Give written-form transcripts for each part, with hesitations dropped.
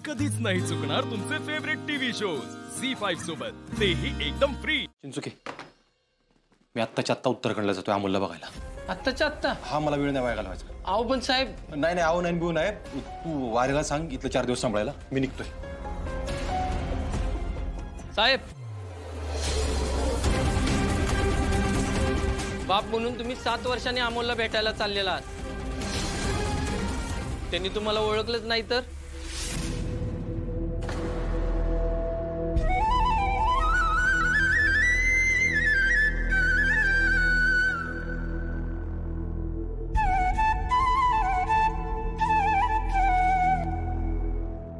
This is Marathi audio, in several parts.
कधीच नाही चुकणार तुमचे फेवरेट टीव्ही शोज झी5 सोबत, तेही एकदम फ्री. चिंचुके, मी आत्ताच्या आत्ता उत्तराखंडला जातोय अमोलला बघायला. आत्ताच्या आत्ता? हा, मला वेळ नाही वाया घालवायचा. आहो पण साहेब. नाही नाही, आहो नाही बिऊ नाही. तू वारीला सांग इथलं 4 दिवस सांभाळायला, मी निघतोय. साहेब, बाप म्हणून तुम्ही 7 वर्षांनी अमोलला भेटायला चाललेला आहात. त्यांनी तुम्हाला ओळखलंच नाही तर?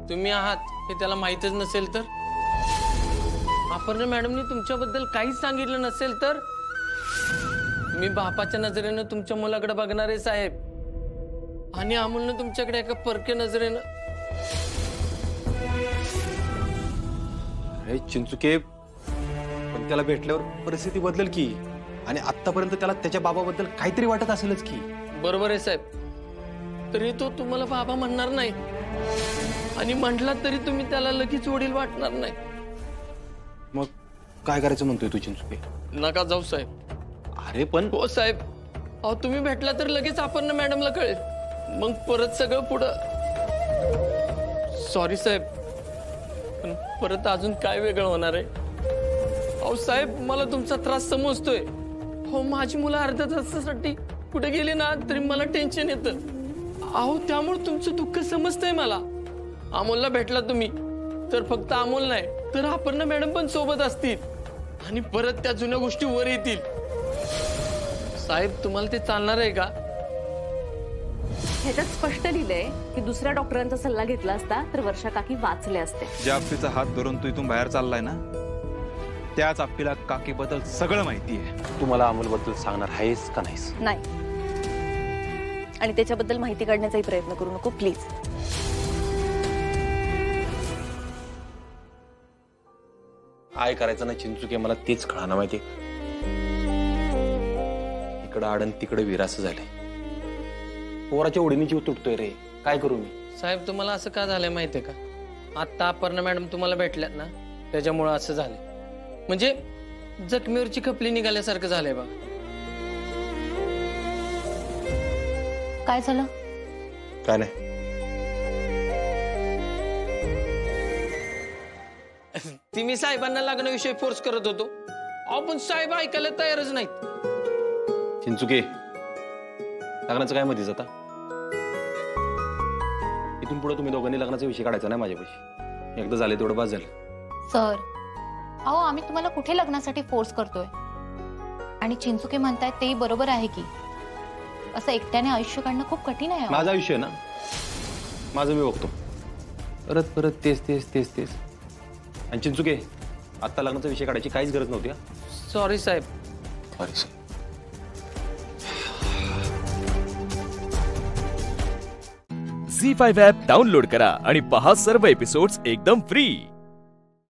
तुम्ही आहात हे त्याला माहीतच नसेल तर? अपर्णा मॅडमनी तुमच्याबद्दल काहीच सांगितलं नसेल तर? मी बापाच्या नजरेनं तुमच्या मुलाकडे बघणार आहे साहेब, आणि अमोलनं तुमच्याकडे एका परक्या नजरेनं. अरे चिंचुके, पण त्याला भेटल्यावर परिस्थिती बदलेल की, आणि आतापर्यंत त्याला त्याच्या बाबाबद्दल काहीतरी वाटत असेलच की. बरोबर आहे साहेब, तरी तो तुम्हाला बाबा म्हणणार नाही, आणि म्हटला तरी तुम्ही त्याला लगेच वडील वाटणार नाही. मग काय करायचं म्हणतोय तू चिंचुके? नका जाऊ साहेब. अरे पण हो साहेब, अहो तुम्ही भेटला तर लगेच अपर्णा मॅडमला कळेल, मग परत सगळं पुढं. सॉरी साहेब, पण परत अजून काय वेगळं होणार आहे? अहो साहेब, मला तुमचा त्रास समजतोय. हो, माझी मुलं अर्ध्या तासासाठी कुठे गेली ना तरी मला टेन्शन येतं. अहो त्यामुळे तुमचं दुःख समजतंय मला. अमोलला भेटला तुम्ही तर फक्त अमोल नाही तर अपर्णा मॅडम पण सोबत असतील, आणि परत त्या जुन्या गोष्टी वर येतील. साहेब, तुम्हाला ते चालणार आहे का? ह्याच्यात स्पष्ट लिहिलंय की दुसऱ्या डॉक्टरांचा सल्ला घेतला असता तर वर्षा काकी वाचले असते. ज्या आपटीचा हात धरून तू इथून बाहेर चाललाय ना, त्याच आपटीला काकीबद्दल सगळं माहिती आहे. तू मला अमोलबद्दल सांगणार आहेस का नाहीस? नाही, आणि त्याच्याबद्दल माहिती काढण्याचाही प्रयत्न करू नको प्लीज. काय करायचं ना चिंचुके, मला तेच कळाना. माहिती, इकडं आडन तिकडे विरास झाले. पोराच्या ओढणीची तुटतोय रे, काय करू मी? साहेब, तुम्हाला असं का झालंय माहितीये का? आता अपर्णा मॅडम तुम्हाला भेटल्यात ना, त्याच्यामुळे असं झालंय. म्हणजे जखमीवरची खपली निघाल्यासारखं झालंय बघा. काय झालं? काय नाही. ती मी साहेबांना लग्नाविषयी फोर्स करत होतो, आपण साहेब ऐकायला तयारच नाहीत. चिंचुके, लग्नाचं काय मध्येच आता? इथून पुढे तुम्ही दोघांनी लग्नाचा विषय काढायचा नाही माझ्यापाशी. एकदा झाले तेवढं बस झालं. सर, अहो आम्ही तुम्हाला कुठे लग्नासाठी फोर्स करतोय? आणि चिंचुके म्हणतायत तेही बरोबर आहे की असं एकट्याने आयुष्य काढणं खूप कठीण आहे. माझा आयुष्य ना, माझं मी बघतो. परत परत तेच तेच तेच तेच. आणि चिंचुके, आता लग्नाचा विषय काढायची काहीच गरज नव्हती. सॉरी साहेब. सॉरी साहेब. झी5 ॲप डाउनलोड करा आणि पहा सर्व एपिसोड्स एकदम फ्री.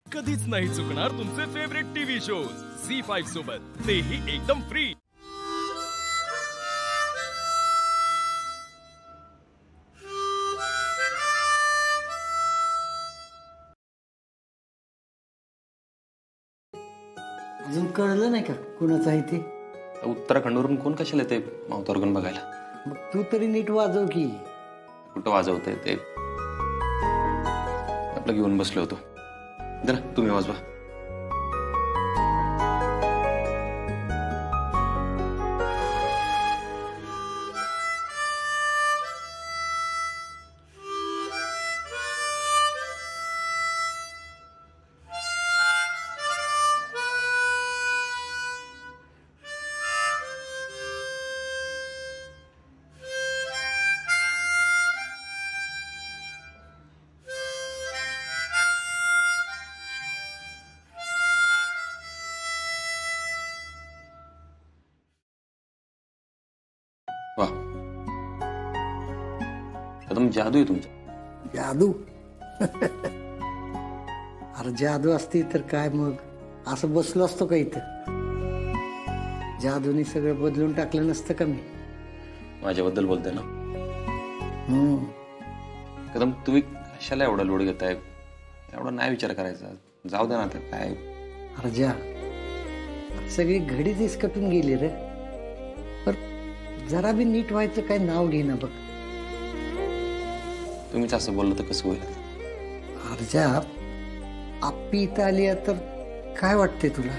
कधीच नाही चुकणार तुमचे फेवरेट टीव्ही शोज झी5 सोबत, तेही एकदम फ्री. अजून कळलं नाही का कुणाचं आहे ते? उत्तराखंडवरून कोण कशाला येते माउथ ऑर्गन बघायला? मग तू तरी नीट वाजव की. कुठं वाजवतंय ते? आपलं घेऊन बसलो होतो. जरा तुम्ही वाजवा. वाह, एकदम जादू आहे तुमचा. जादू? अरे जादू असती तर काय मग असं बसलो असतो का इथं? जादूने सगळं बदलून टाकलं नसतं का मी? माझ्याबद्दल बोलते ना? कदम, तुम्ही कशाला एवढा लोड घेताय? एवढा नाही विचार करायचा, जाऊ दे ना. ते काय अर्जा, सगळी घडीच इसकटून गेली रे. पण जरा बी नीट व्हायचं काय नाव घे ना बघ. तुम्हीच असं बोललं तर कसं होईल? अर्जा, आप्पी इथं आली आहे तर काय वाटते तुला?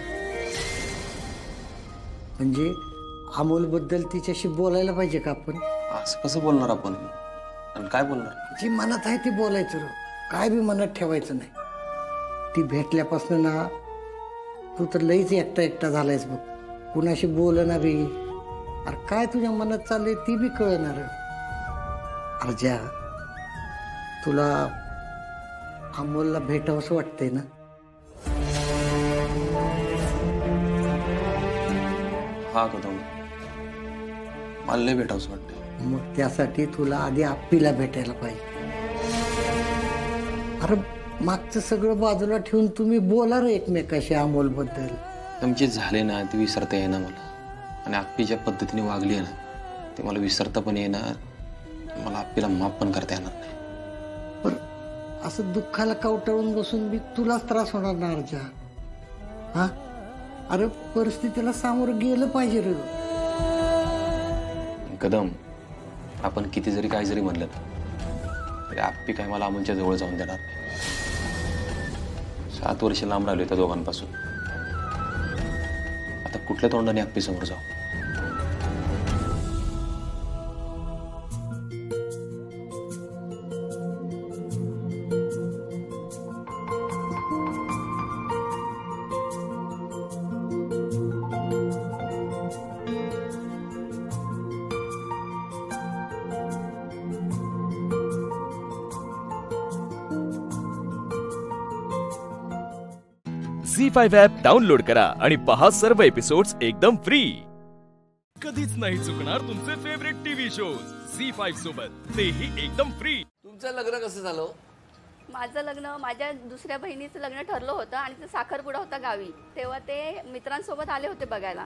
म्हणजे अमोल बद्दल तिच्याशी बोलायला पाहिजे का आपण? असं कसं बोलणार आपण? आणि काय बोलणार? जी मनात आहे ती बोलायचं रे. काय बी मनात ठेवायचं नाही. ती भेटल्यापासून ना तू तर लईच एकटा झालायस बघ. कुणाशी बोलना बी. अरे काय तुझ्या मनात चाललंय ती बी कळणार. अर्जा, तुला अमोलला भेटावंसं वाटतंय ना? हा कदम, मला लय भेटावंसं वाटतंय. मग त्यासाठी तुला आधी आप्पीला भेटायला पाहिजे. अरे मागचं सगळं बाजूला ठेवून तुम्ही बोला रे एकमेकाशी अमोल बद्दल. तुमचे झाले ना ते विसरता येईना मला. आणि आप्पीच्या पद्धतीने वागली ना ते मला विसरता पण येणार. मला आप्पीला माफ पण करता येणार नाही. पण असं दुःखाला कवटाळून बसून बी तुलाच त्रास होणार ना अर्जा. हा, अरे परिस्थितीला सामोरं गेलं पाहिजे रे. कदम, आपण किती जरी काय जरी म्हणलं तरी आप्पी काय मला अमोलच्या जवळ जाऊन देणार नाही. 7 वर्ष लांब राहिलो त्या दोघांपासून. आता कुठल्या तोंडाने आप्पी समोर जाऊ? झी5 ॲप डाउनलोड करा आणि पहा सर्व एपिसोड्स एकदम फ्री. कधीच नाही चुकणार तुमचे फेवरेट टीव्ही शोज झी5 सोबत, तेही एकदम फ्री. तुमचं लग्न कसं झालं? माझं लग्न माझ्या दुसऱ्या बहिणीचं लग्न ठरलं होतं आणि ते साखरपुडा होता गावी. तेव्हा ते मित्रांसोबत आले होते बघायला.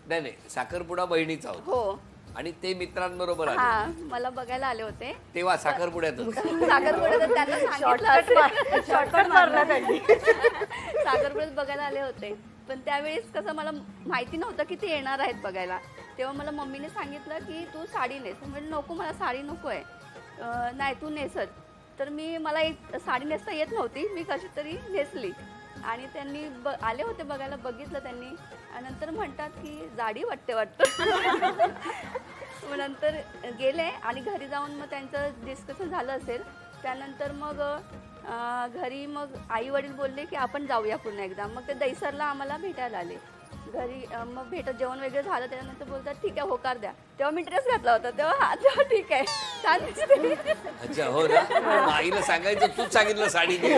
नाही, साखरपुडा बहिणीचा होता. हो. आणि ते मित्रांबरोबर आले. हा, मला बघायला आले होते तेव्हा साखरपुड्यातच. साखरपुड्यात त्यांना सांगितलं, शॉर्टकट मारला त्यांनी. साखरपुड्यात बघायला आले होते. पण त्यावेळेस कसं मला माहिती नव्हतं की ते येणार आहेत बघायला. तेव्हा मला मम्मीने सांगितलं की तू साडी नेस. म्हणजे नको, मला साडी नको आहे. नाही, तू नेसत. तर मला एक साडी नेसता येत नव्हती. मी कशी तरी नेसली. आणि त्यांनी आले होते बघायला, बघितलं त्यांनी. आणि नंतर म्हणतात की जाडी वाटतं. मग नंतर गेले आणि घरी जाऊन मग त्यांचं डिस्कशन झालं असेल. त्यानंतर मग घरी मग आई वडील बोलले की आपण जाऊया पुन्हा एकदा. मग ते दैसरला आम्हाला भेटायला आले घरी. मग जेवण वगैरे झालं. त्यानंतर बोलतात ठीक आहे, होकार द्या. तेव्हा मी ड्रेस घातला होता. तेव्हा ठीक आहे, छान दिसते. अच्छा, हो ना. आईला सांगायचं, तूच सांगितलं साडी घे.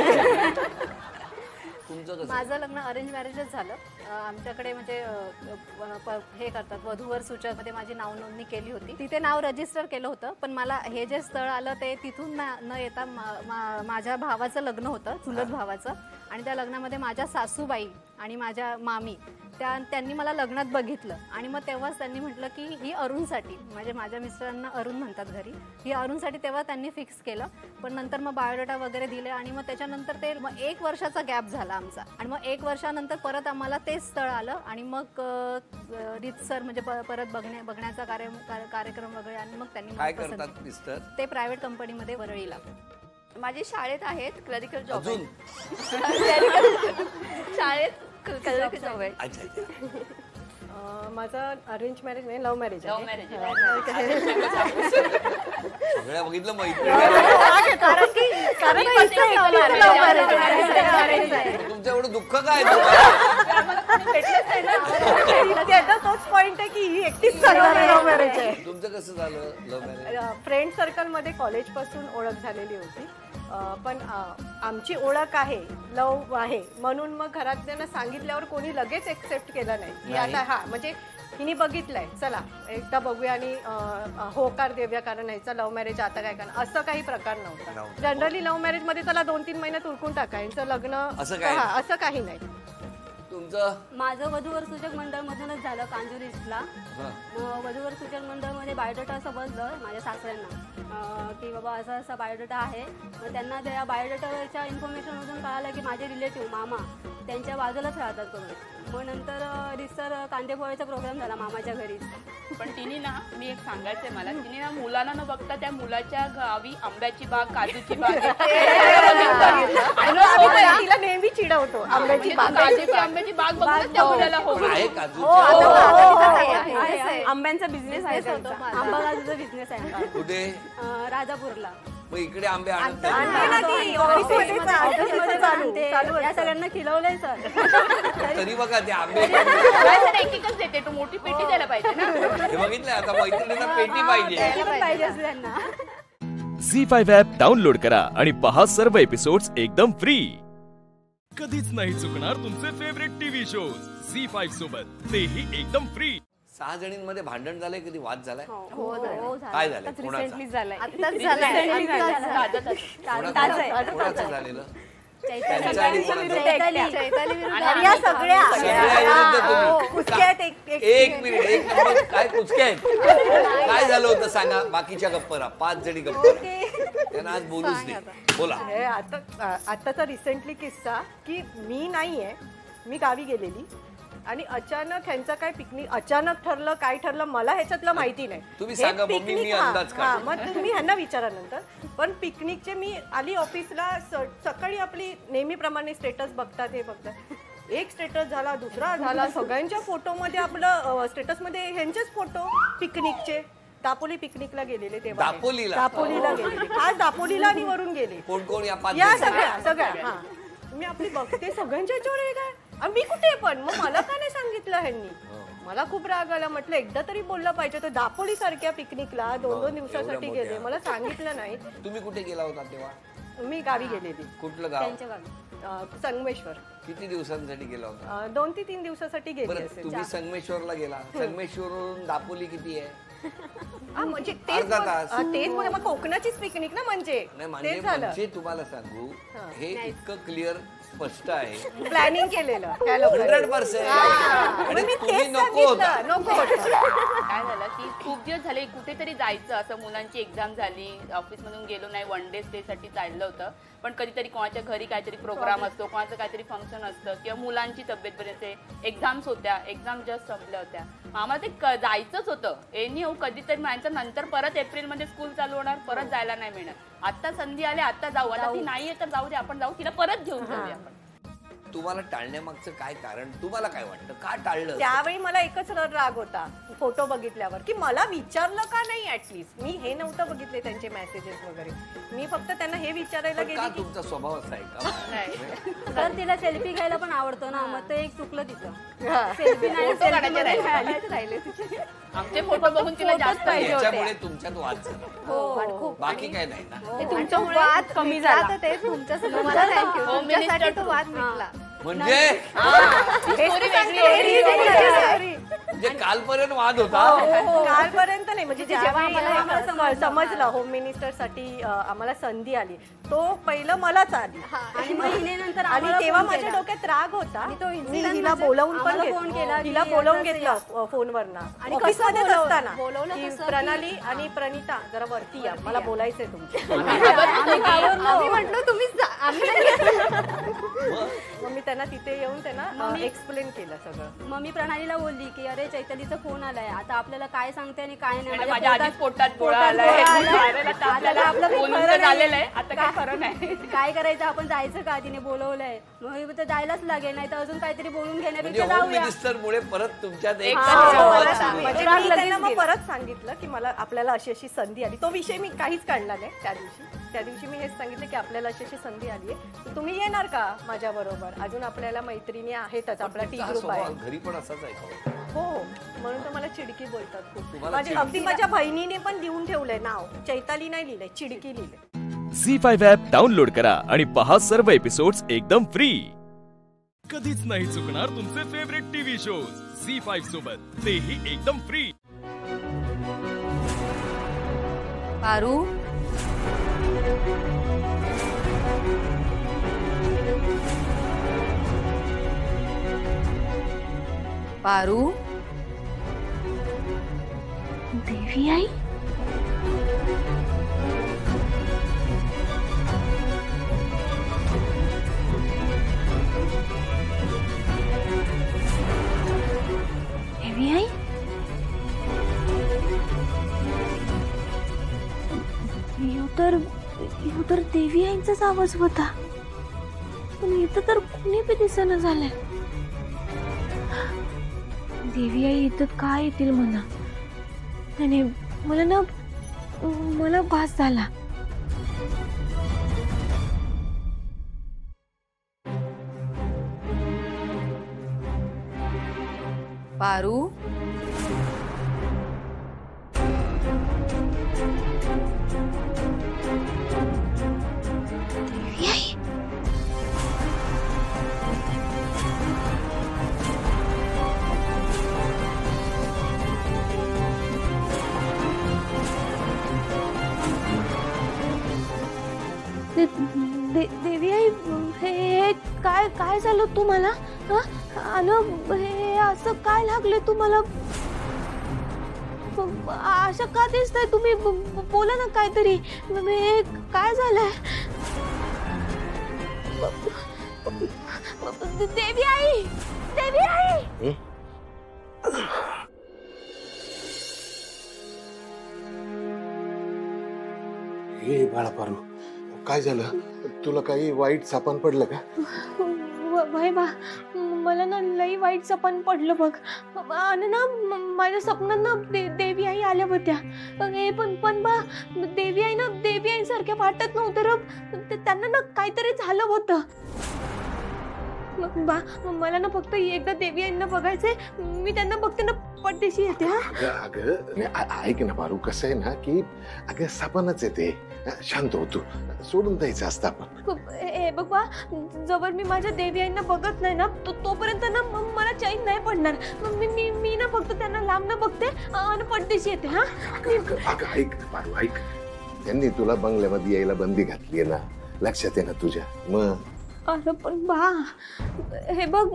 माझं लग्न अरेंज मॅरेजच झालं. आमच्याकडे म्हणजे हे करतात, वधूवर सूचकमध्ये माझी नाव नोंदणी केली होती. तिथे नाव रजिस्टर केलं होतं. पण मला हे जे स्थळ आलं ते तिथून न येता माझ्या भावाचं लग्न होतं, चुलत भावाचं. आणि त्या लग्नामध्ये माझ्या सासूबाई आणि माझ्या मामी त्यांनी मला लग्नात बघितलं. आणि मग तेव्हाच त्यांनी म्हटलं की ही अरुणसाठी, म्हणजे माझ्या मिस्टरांना अरुण म्हणतात घरी, ही अरुणसाठी तेव्हा त्यांनी फिक्स केलं. पण नंतर मग बायोडाटा वगैरे दिले. आणि मग त्याच्यानंतर ते मग 1 वर्षाचा गॅप झाला आमचा. आणि मग 1 वर्षानंतर परत आम्हाला तेच स्थळ आलं. आणि मग रीतसर म्हणजे परत बघण्याचा कार्यक्रम वगैरे. आणि मग त्यांनी काय करतात मिस्टर? ते प्रायव्हेट कंपनीमध्ये वरळीला. माझे शाळेत आहेत, क्लरिकल जॉब. अजून शाळेत क्लरिकल जॉब आहे. माझं अरेंज मॅरेज नाही, लव्ह मॅरेज. सगळ्या बघितलं माहिती. तुमचं एवढं दुःख काय? तोच पॉइंट आहे की ही एकटीच लव्ह मॅरेज आहे. तुमचं कसं झालं लव्ह मॅरेज? फ्रेंड सर्कलमध्ये कॉलेजपासून ओळख झालेली होती. पण आमची ओळख आहे, लव आहे म्हणून मग घरातल्यांना सांगितल्यावर कोणी लगेच एक्सेप्ट केलं नाही की आता म्हणजे हिने बघितलंय, चला एकदा बघूया आणि होकार देऊया, कारण ह्याचा लव्ह मॅरेज आता काय करणार, असं काही प्रकार नव्हता. जनरली लव्ह मॅरेज मध्ये त्याला 2-3 महिन्यात उरकून टाकायचं लग्न, असं काही नाही. तुमचं? माझं वधूवर सूचक मंडळ मधूनच झालं कांजुरीला. मग वधूवर सूचक मंडळ मध्ये बायोडाटा समजलं माझ्या सासऱ्यांना की बाबा असा असा बायोडाटा आहे. मग त्यांना त्या बायोडाटाच्या इन्फॉर्मेशन मधून कळालं की माझे रिलेटिव्ह मामा त्यांच्या बाजूलाच राहतात करून. मग नंतर रिसर कांदेपोळ्याचा प्रोग्राम झाला मामाच्या घरी. पण तिने ना, मी एक सांगायचंय मला, तिने ना मुलाला न बघता त्या मुलाच्या गावी आंब्याची बाग, काजूची बाग तिला नेहमी चिडवतो आंब्याची बाग, आंब्याची बाग बघून त्या मुलाला आंब्यांचा बिझनेस आहे, आंबा काजूचा बिझनेस आहे. कुठे? राजापूरला. मग इकडे आंबे या सगळ्यांना खिलवलंय सर. तरी बघा ते आंबे एकच देते, तू मोठी पेटी द्यायला पाहिजे ना. हे बघितलं आता मैत्रिणींना पेटी पाहिजे. झी5 ॲप डाउनलोड करा आणि पहा सर्व एपिसोड्स एकदम फ्री. कधीच नाही चुकणार तुमचे फेवरेट टीव्ही शोज झी5 सोबत, तेही एकदम फ्री. 6 जणींमध्ये भांडण झालंय, कधी वाद झालाय? काय झालंय? रिसेंटली झालंय. कोणाचं झालेलं? एक मिनिट, काय कुचके आहेत? काय झालं होतं सांगा. बाकीच्या गप्परा 5 जणी गप्पा त्यांना आज बोलूच दे. बोला. आताचा रिसेंटली किस्सा की मी नाहीये, मी गावी गेलेली आणि अचानक ह्यांचं काय पिकनिक अचानक ठरलं, काय ठरलं मला ह्याच्यातलं माहिती नाही. तुम्ही सांगा मम्मी, मी अंदाज काढतो. मग तुम्ही ह्यांना विचारा नंतर. पण पिकनिकचे मी आली ऑफिसला, सकाळी आपली नेहमीप्रमाणे स्टेटस बघतात, हे बघतात. एक स्टेटस झाला, दुसरा झाला, सगळ्यांच्या फोटोमध्ये आपलं स्टेटसमध्ये ह्यांचेच फोटो पिकनिकचे. दापोली पिकनिकला गेलेले तेव्हा. दापोलीला गेलेले, आज दापोलीला आणि वरून गेले. कोण कोण? या सगळ्या. मी आपली बघते सगळ्यांच्या याच्यावर आहे काय, मी कुठे पण. मग मला का नाही सांगितलं ह्यांनी? मला खूप राग आला. म्हटलं एकदा तरी बोललं पाहिजे. तर दापोली सारख्या पिकनिकला 2-2 दिवसासाठी गेले, मला सांगितलं नाही. तुम्ही कुठे गेला होता तेव्हा? मी गावी गेलेली. कुठलं गाव? संगमेश्वर. किती दिवसांसाठी गेला होता? 2 ते 3 दिवसासाठी गेले. तुम्ही संगमेश्वरला गेला. संगमेश्वरवरून दापोली किती आहे? म्हणजे तेच मग कोकणाचीच पिकनिक ना. म्हणजे तुम्हाला सांगू, हे इतकं क्लिअर स्पष्ट आहे, प्लॅनिंग केलेलं 100%. नको काय झालं की खूप दिवस झाले कुठेतरी जायचं, असं मुलांची एक्झाम झाली, ऑफिस मधून गेलो नाही, 1 डे स्टे साठी चाललं होतं. पण कधीतरी कोणाच्या घरी काहीतरी प्रोग्राम असतो, कोणाचं काहीतरी फंक्शन असतं, किंवा मुलांची तब्येत बरी, एक्झाम्स होत्या, एक्झाम जस्ट संपल्या होत्या. आम्हाला ते जायचंच होतं. एनी हो कधीतरी माहिती, नंतर परत एप्रिलमध्ये स्कूल चालू होणार, परत जायला नाही मिळणार. आता संधी आली, आता जाऊ. आता ती नाहीये तर जाऊ दे, आपण जाऊ, तिला परत घेऊन जाऊया आपण. तुम्हाला टाळण्यामागचं काय कारण? तुम्हाला काय वाटतं का टाळलं? त्यावेळी मला एकच राग होता फोटो बघितल्यावर, की मला विचारलं का नाही. ऍटलीस्ट मी हे नव्हतं बघितले त्यांचे मेसेजेस वगैरे. मी फक्त त्यांना हे विचारायला गेले की तुमचा स्वभाव असा आहे का? तर तिला सेल्फी घ्यायला पण आवडतो ना, मग ते एक चुकलं तिचं. सेल्फी नाही राहिले आमचे फोटो बघून तिला जास्त याच्यामुळे तुमच्यात वाद झाला, बाकी काय नाही ना. तुमच्यामुळे वाद कमी झाला. ते तुमच्यासाठी मला थँक्यू, तुमच्यासाठी तो वाद मिटला. म्हणजे कालपर्यंत वाद होता. कालपर्यंत नाही, म्हणजे जेव्हा आम्हाला समजलं होम मिनिस्टर साठी आम्हाला संधी आली, तो पहिलं मलाच आली. आणि महिन्यानंतर आणि तेव्हा माझ्या डोक्यात राग होता. हिला बोलवून पण घेतला, हिला बोलवून घेतलं फोनवरनं. आणि ऑफिसमध्येच असताना प्रणाली आणि प्रणिता जरा वरती या, मला बोलायचंय तुमचं. आम्ही म्हटलं तुम्हीच जा. मग मी त्यांना तिथे येऊन त्यांना एक्सप्लेन केलं सगळं. मग मी प्रणालीला बोलली की अरे चैतालीचा फोन आलाय, आता आपल्याला काय सांगते आणि काय नाही. माझ्या आधीच पोटात गोळा आलाय, आता काय खरं नाही. काय करायचं, आपण जायचं का? तिने बोलवलंय, मग तर जायलाच लागेल, नाही तर अजून काहीतरी बोलून घेण्यापेक्षा जाऊया. परत तुमच्यात एक परत सांगितलं की मला आपल्याला अशी अशी संधी आली. तो विषय मी काहीच काढला नाही त्या दिवशी. मी हेच सांगितलं की आपल्याला अशी अशी संधी आली आहे, तुम्ही येणार का माझ्या बरोबर? अजून आपल्याला मैत्रिणी आहेतच, आपला टी ग्रुप आहे. घरी पण असाच आहे. हो, म्हणून तर मला चिडकी बोलतात खूप. अगदी माझ्या बहिणीने पण लिहून ठेवलंय नाव, चैताली नाही लिहिलंय, चिडकी लिहिलंय. झी5 ॲप डाउनलोड करा आणि पहा सर्व एपिसोड्स एकदम फ्री. कधीच नाही चुकणार तुमचे फेवरेट टीव्ही शोज झी5 सोबत, तेही एकदम फ्री. पारू, पारू, देवी आई, देवी आई, ह्यो तर देवी आईंचाच आवाज होता, पण इथं तर कुणी बी दिसेना झालंय. देवी आई इथं काय येतील म्हणा, आणि मला भास झाला. पारू, देवी आई, देवी आई, हे काय झालं तुम्हाला? आणि हे असं काय लागले तुम्हाला? असं का दिसतंय तुम्ही? बोला ना काहीतरी. हे काय झालंय? देवी आई, देवी आई, हे बाळा पारू, काय झालं? तुला काही वाईट सापण पडलं का? वय बा, मला ना लई वाईट सपन पडलं बघ. आणि ना माझ्या स्वप्नात ना देवी आई आल्या होत्या. हे पण बा, देवी आई सारख्या वाटत नव्हतं र. त्यांना ना काहीतरी झालं होतं बा. मला ना फक्त एकदा देवी आईंना बघायचंय. मी त्यांना बघते ना पडदेशी येते. ऐक ना पारू, कसं आहे ना की अगं सपनच येते. शांत हो तू, सोडून द्यायचं असतं आपण. हे बघ बा, जवळ मी माझ्या देवी आईंना बघत नाही ना तोपर्यंत ना मला चैन नाही पडणार. मी ना फक्त त्यांना लांब न बघते आणि पडदेशी येते. हा अगं ऐक ना पारू, ऐक. त्यांनी तुला बंगल्यामध्ये यायला बंदी घातली आहे ना, लक्षात आहे ना तुझ्या? मग अरे पण बा, हे बघ,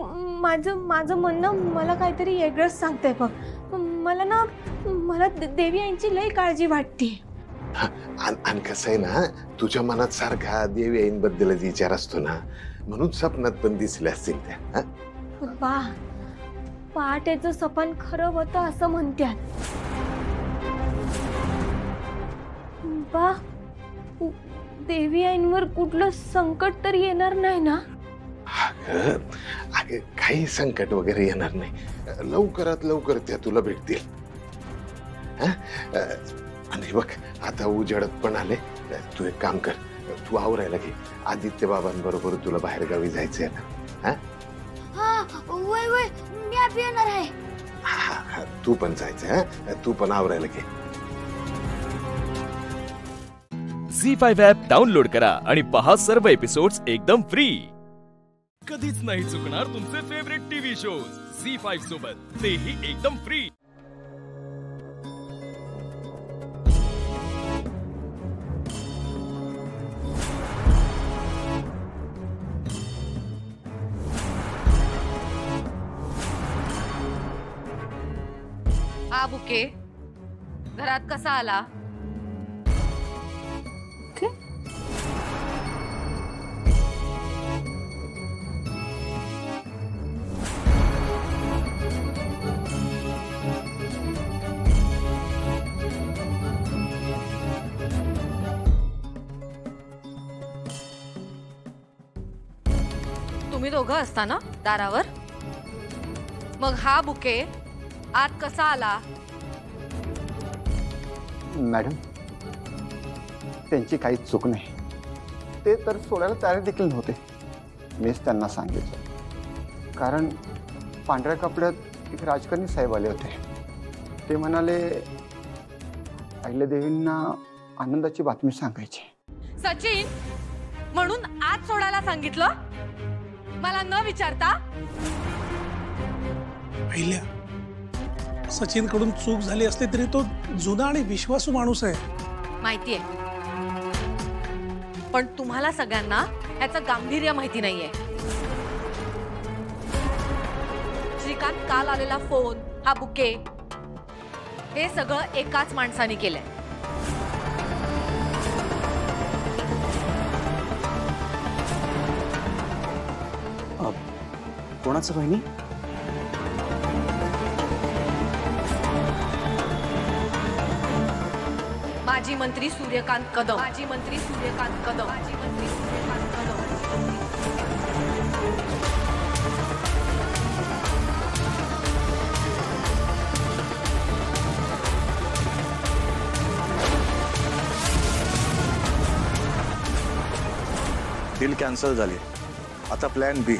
माझं म्हणणं मला काहीतरी वेगळंच सांगतंय बघ. मला देवी आईंची लई काळजी वाटते. आणि कसं आहे ना, तुझ्या मनात सारखा देवी आईंबद्दलच विचार असतो ना, म्हणून स्वप्नात पण दिसले असतील त्या. बा, पहाटेचं सपन खरं होतं असं म्हणतात बा. देवी आईंवर कुठलं संकट तर येणार नाही ना? अगं काही संकट वगैरे येणार नाही. लवकरात लवकर त्या तुला भेटतील. आणि बघ, आता उजेडत पण आले. तू एक काम कर, तू आवरायला घे. आदित्य बाबांबरोबर तुला बाहेर गावी जायचंय ना? वय मी आता येणार आहे. तू पण जायचंय. तू पण आवरायला घे. झी5 ॲप डाउनलोड करा आणि पहा सर्व एपिसोड्स एकदम फ्री. कधीच नाही चुकणार तुमचे फेवरेट टीव्ही शोज झी5 सोबत, तेही एकदम फ्री. हा बुके घरात कसा आला? तुम्ही दोघं असता ना दारावर? मग हा बुके आत कसा आला? मॅडम, त्यांची काहीच चूक नाही. ते तर सोडायला तयार देखील नव्हते. मीच त्यांना सांगितलं, कारण पांढऱ्या कपड्यात एक राजकारणी साहेब आले होते. ते म्हणाले अहिल्यादेवींना आनंदाची बातमी सांगायची. सचिन म्हणून आत सोडायला सांगितलं मला न विचारता? अहिल्या, सचिन कडून चूक झाली असली तरी तो जुना आणि विश्वासू माणूस आहे. माहितीये, पण तुम्हाला सगळ्यांना याचं गांभीर्य माहिती नाहीये. सूर्यकांत काल आलेला फोन, हा बुके, हे सगळं एकाच माणसाने केलंय. कोणाचं बहिणी? माजी मंत्री सूर्यकांत कदम. माजी मंत्री सूर्यकांत कदम. माजी मंत्री सूर्यकांत कदम. डील कॅन्सल झाली. आता प्लॅन बी.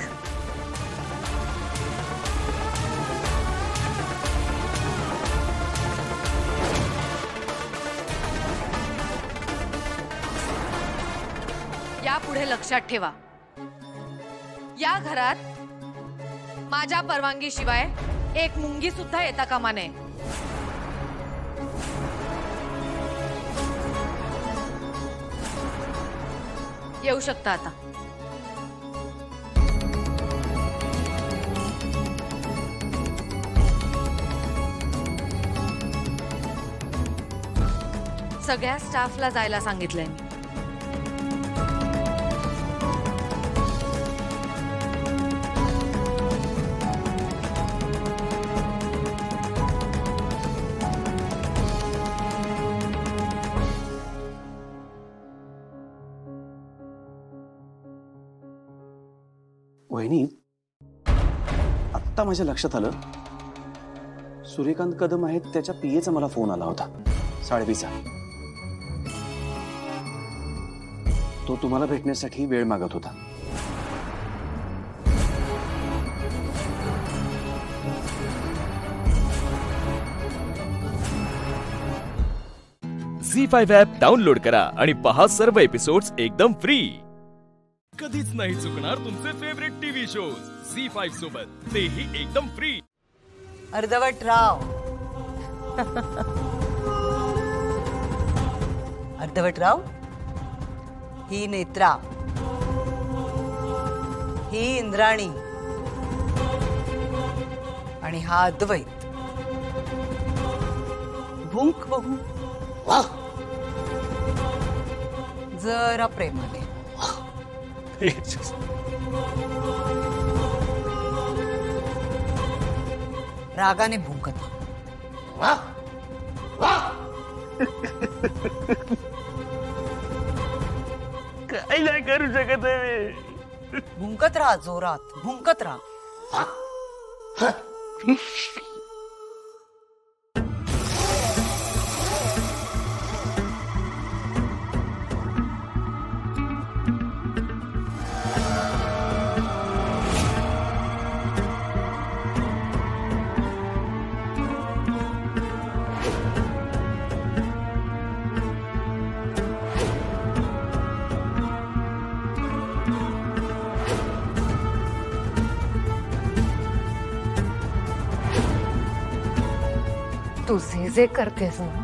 यापुढे लक्षात ठेवा, या घरात माझ्या परवानगी शिवाय एक मुंगी सुद्धा येता कामा नये. येऊ शकता आता. सगळ्या स्टाफला जायला सांगितलंय मी. वहिनी, आत्ता माझ्या लक्षात आलं, सूर्यकांत कदम आहेत त्याच्या पीएचा मला फोन आला होता 2:30. तो तुम्हाला भेटण्यासाठी वेळ मागत होता. झी5 ॲप डाउनलोड करा आणि पहा सर्व एपिसोड्स एकदम फ्री. कधीच नाही चुकणार तुमचे फेवरेट टीव्ही शोज झी5 सोबत, तेही एकदम फ्री. अर्धवट राव. अर्धवट राव, ही नेत्रा, ही इंद्राणी आणि हा अद्वैत. भुंक बघू. जरा प्रेमाने. रागाने भुंकत. काही नाही करू शकत आहे. भुंकत राहा, जोरात भुंकत राहा. तू जे करतेस ना,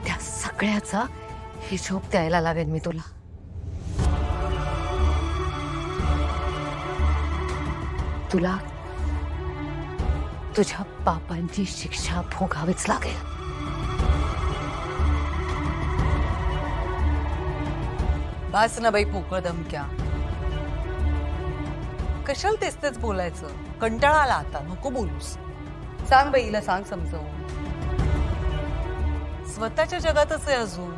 त्या सगळ्याचा हिशोब द्यायला लागेल मी तुला. तुला तुझ्या पापांची शिक्षा भोगावीच लागेल. बस ना बाई पोकळ धमक्या. कशाला तेच तेच बोलायचं? कंटाळा आला आता, नको बोलूस. सांग बाईला, सांग समजावून. स्वतःच्या जगातच आहे अजून.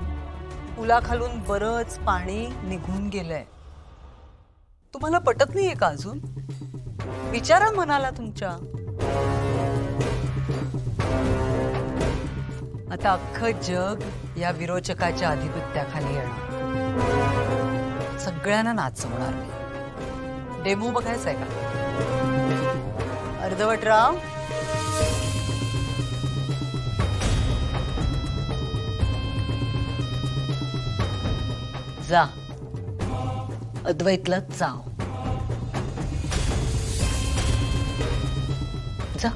पुलाखालून बरंच पाणी निघून गेलंय. तुम्हाला पटत नाहीये का अजून? विचारा मनाला तुमच्या. आता अख्खं जग या विरोचकाच्या आधिपत्याखाली येणार. सगळ्यांना नाचवणार मी. डेमो बघायचंय का? अर्धवटराव, जा अद्वैतला जाव. जा.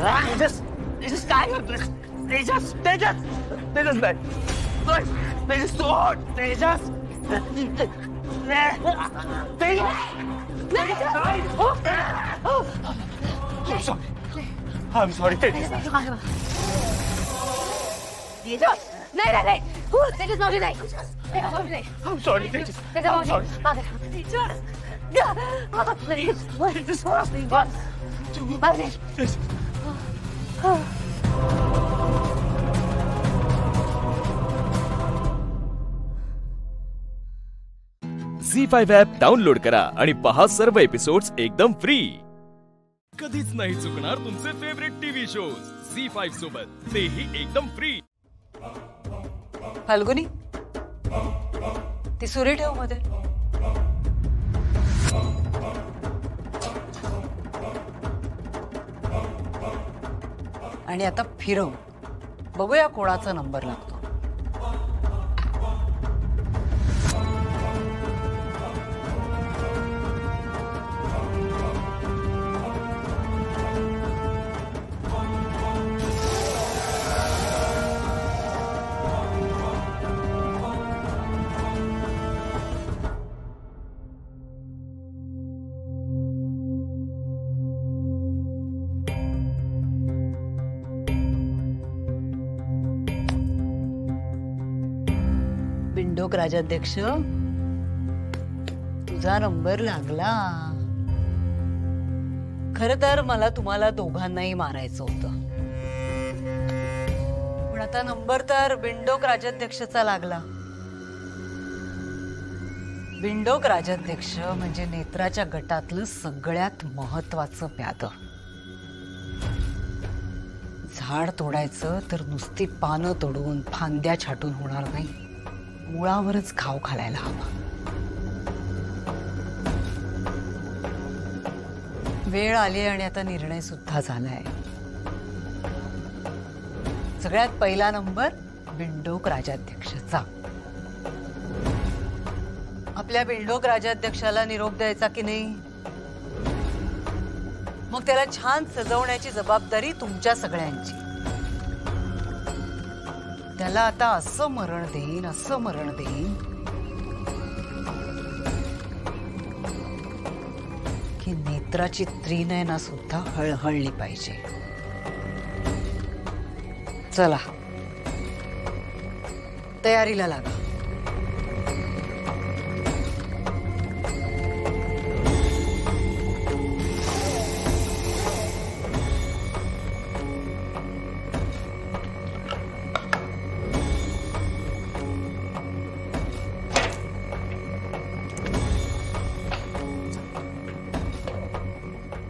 तेजस काय करतोस? तेजस तेजस तेजस नाही तेजस सोड तेजस I'm sorry, तेजस. नाही नाही नाही तेजस मावशी नाही I'm sorry, Tejas. I'm sorry. Zee five app download करा आणि पहा सर्व एपिसोड्स एकदम फ्री. कधीच नाही चुकणार तुमचे फेवरेट टीव्ही शोज झी5 सोबत, तेही एकदम फ्री. फाल्गुनी ती सुरी ठेव मध्ये. आणि आता फिरव, बघूया कोणाचा नंबर लागतो. बिंडोक राजाध्यक्ष, तुझा नंबर लागला. खर तर मला तुम्हाला दोघांनाही मारायचं होतं, पण आता नंबर तर बिंडोक राजाध्यक्षाचा लागला. बिंडोक राजाध्यक्ष म्हणजे नेत्राच्या गटातलं सगळ्यात महत्वाचं प्याद. झाड तोडायचं तर नुसती पानं तोडून फांद्या छाटून होणार नाही, मुळावरच घाव घालायला हवा. वेळ आली आणि आता निर्णय सुद्धा झालाय. सगळ्यात पहिला नंबर बिंडोक राजाध्यक्षाचा. आपल्या बिंडोक राजाध्यक्षाला निरोप द्यायचा की नाही, मग त्याला छान सजवण्याची जबाबदारी तुमच्या सगळ्यांची. त्याला आता असं मरण देईन, असं मरण देईन की नेत्राची त्रिनयना सुद्धा हळहळली पाहिजे. चला तयारीला लागा.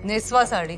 नेसवा साडी.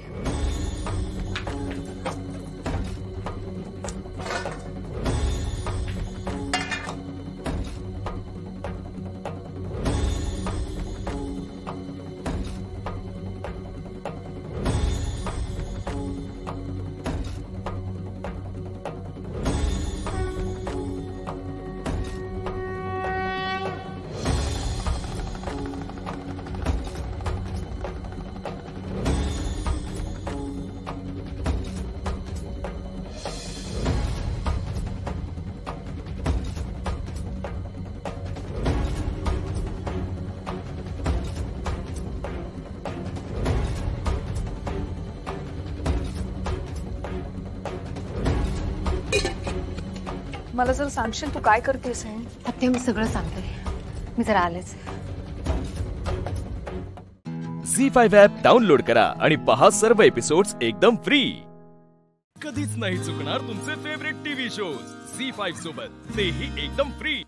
मला जर सांगशील तू काय करतेस? आत्या मी सगळं सांगते, मी जरा आलेच. झी5 ॲप डाउनलोड करा आणि पहा सर्व एपिसोड्स एकदम फ्री. कधीच नाही चुकणार तुमचे फेवरेट टीव्ही शोज झी5 सोबत, तेही एकदम फ्री.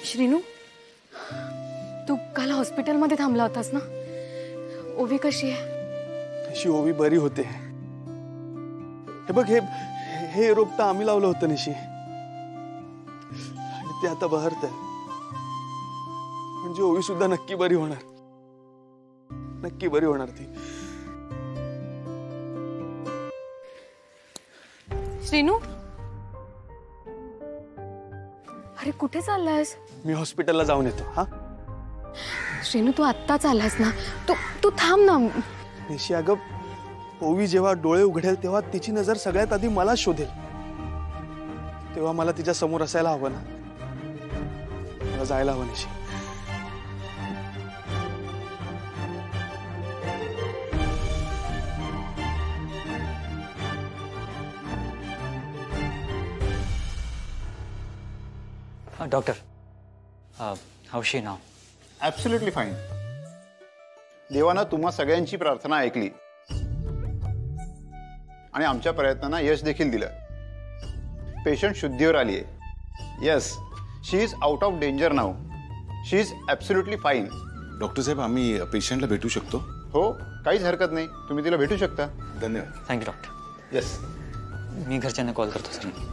श्रीनू, काल हॉस्पिटलमध्ये थांबला होतास ना? ओवी कशी आहे? निशी ओवी बरी होते. हे बघ, हे रोप तर आम्ही लावलं होतं निशी, आणि ते आता बहरत आहे. म्हणजे ओवी सुद्धा नक्की बरी होणार, नक्की बरी होणार ती. श्रीनू, अरे कुठे चाललायस? मी हॉस्पिटलला जाऊन येतो. हा श्रीनू, तू आत्ताच आलास ना? तू थांब ना. निशी, अगं ओवी जेव्हा डोळे उघडेल तेव्हा तिची नजर सगळ्यात आधी मला शोधेल. तेव्हा मला तिच्या समोर असायला हवं ना. मला जायला हवं निशी. Doctor, how she now? Absolutely fine. देवानं तुम्हा सगळ्यांची प्रार्थना ऐकली आणि आमच्या प्रयत्नांना यश देखील दिलं. पेशंट शुद्धीवर आली आहे. Yes, she is out of danger now. She is absolutely fine. Doctor साहेब, आम्ही पेशंटला भेटू शकतो? हो, काहीच हरकत नाही. तुम्ही तिला भेटू शकता. धन्यवाद. Thank you doctor. येस, मी घरच्यांना कॉल करतो सर.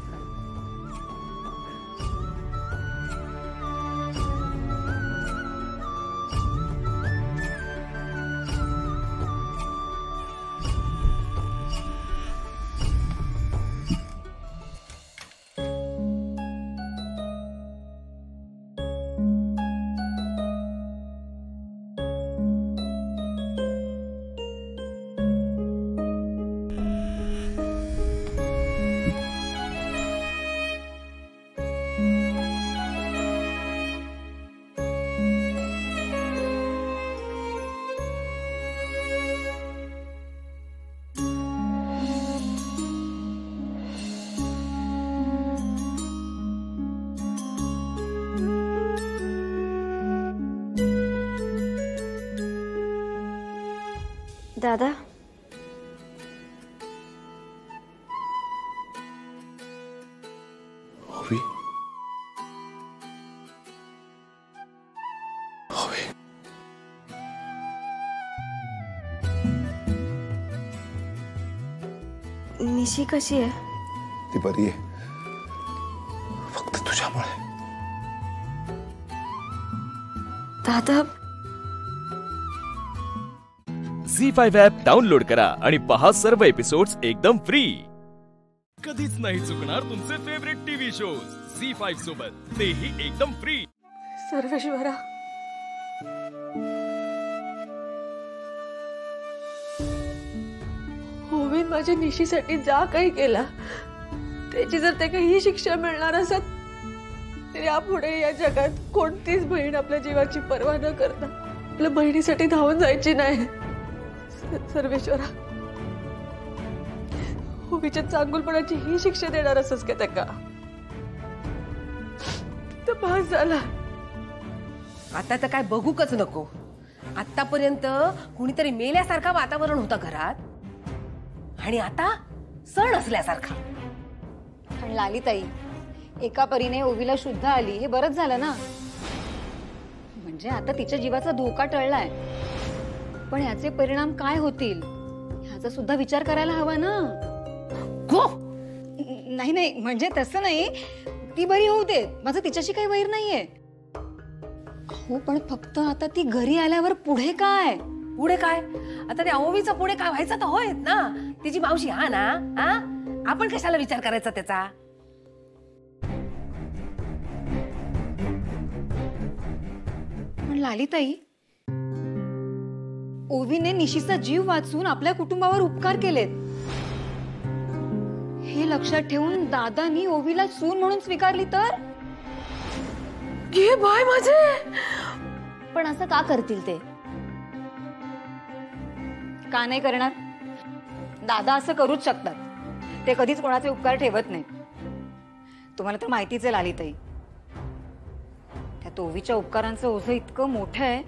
दादा, ओवी, ओवी, निशी कशी आहे? ती बरी आहे, फक्त तुझ्यामुळे. दादा, झी5 ॲप डाउनलोड करा आणि पहा सर्व एपिसोड्स एकदम फ्री. कधीच नाही चुकणार तुमचे फेवरेट टीव्ही शोज झी5 सोबत, तेही एकदम फ्री. सर्वेश्वरा, ओवीन माझ्या निशीसाठी जा काही केला त्याची जर ते काही शिक्षा मिळणार असत तर यापुढे या जगात कोणतीच बहीण आपल्या जीवाची पर्वा न करता आपल्या बहिणीसाठी धावून जायची नाही. सर्वेश्वरा, ओवीच्या चांगुलपणाची ही शिक्षा देणार असच का त्याका? तर भास झाला. आता तर काय बघूकच नको. आतापर्यंत कुणीतरी मेल्यासारखा वातावरण होता घरात आणि आता सण असल्यासारखा. पण लालीताई, एका परीने ओवीला शुद्ध आली हे बरंच झालं ना. म्हणजे आता तिच्या जीवाचा धोका टळलाय. पण याचे परिणाम काय होतील ह्याचा सुद्धा विचार करायला हवा ना. नाही नाही, म्हणजे तसं नाही. ती बरी होऊ दे, माझं तिच्याशी काही वैर नाहीये. हो, पण फक्त आता ती घरी आल्यावर पुढे काय? पुढे काय? आता त्या ओवीचा पुढे काय व्हायचं तर होय ना. तिची मावशी हा ना. हा, आपण कशाला विचार करायचा त्याचा? पण लालीताई, ओवीने निशीचा जीव वाचून आपल्या कुटुंबावर उपकार केलेत. हे लक्षात ठेवून दादानी ओवीला सून म्हणून स्वीकारली तर? घे बाय माझे. पण असं का करतील ते? का नाही करणार? दादा असं करूच शकतात. ते कधीच कोणाचे उपकार ठेवत नाहीत. तुम्हाला तर माहितीच आहे लालीताई, त्या ओवीच्या उपकारांचं ओझं इतकं मोठं आहे.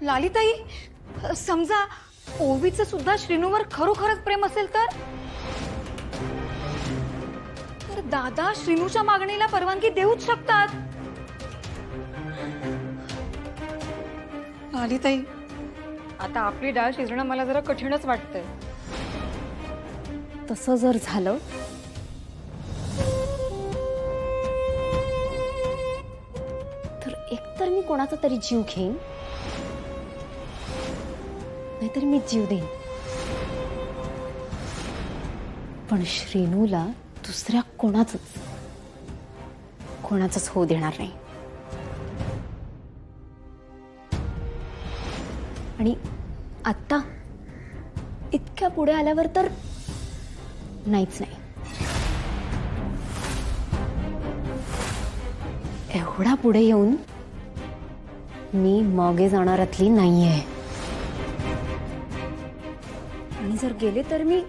लालीताई, समजा ओवीचं सुद्धा श्रीनूवर खरोखरच प्रेम असेल तर तर दादा श्रीनूच्या मागणीला परवानगी देऊच शकतात. आली ताई, आता आपली डाळ शिजणं मला जरा कठीणच वाटतंय. तसं जर झालं तर एकतर मी कोणाचा तरी जीव घेईन, नाहीतर मी जीव देईन, पण श्रीनूला दुसऱ्या कोणाचंच होऊ देणार नाही. आणि आता इतक्या पुढे आल्यावर तर नाहीच नाही. एवढा पुढे येऊन मी मागे जाणारातली नाहीये. आणि जर गेले तर मी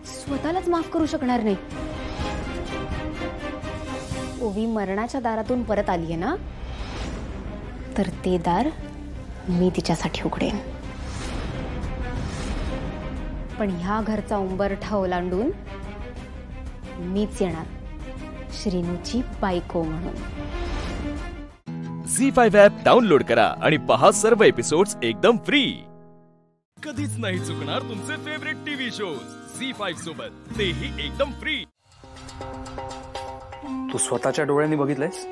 स्वतःलाच माफ करू शकणार नाही. ओवी मरणाच्या दारातून परत आलीये ना, तर ते दार मी तिच्यासाठी उघडेन. पण ह्या घरचा उंबरठा ओलांडून मीच येणार श्रीनूची बायको म्हणून. झी5 ॲप डाउनलोड करा आणि पहा सर्व एपिसोड्स एकदम फ्री. कधीच नाही चुकणार तुमचे फेवरेट टीव्ही शोज झी5 सोबत, तेही एकदम फ्री. तू स्वतःच्या डोळ्यांनी बघितलंयस?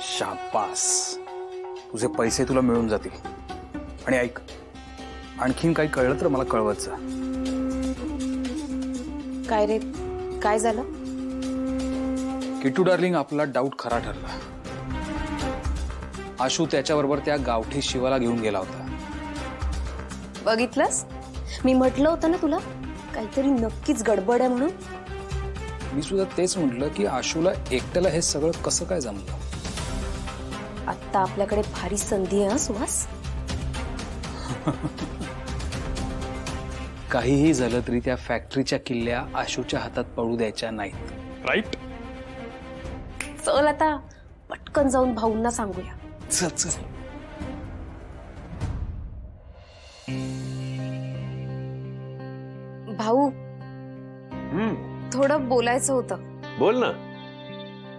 शाबास, तुझे पैसे तुला मिळून जातील. आणि ऐक, आणखीन काही कळलं तर मला कळवत जा. काय रे, काय झालं? किटू डार्लिंग, आपला डाऊट खरा ठरला. आशू त्याच्याबरोबर त्या गावठी शिवाला घेऊन गेला होता. बघितलंस, मी म्हटलं होतं ना तुला काहीतरी नक्कीच गडबड आहे म्हणून. मी सुद्धा तेच म्हटलं की आशूला एकट्याला हे सगळं कसं काय जमलं. आता आपल्याकडे भारी संधी आहे सुहास. काहीही झालं तरी त्या फॅक्टरीच्या किल्ल्या आशूच्या हातात पडू द्यायच्या नाहीत. राईट? चल आता पटकन जाऊन भाऊंना सांगूया. चल चल. भाऊ, थोडं बोलायचं होतं. बोल ना.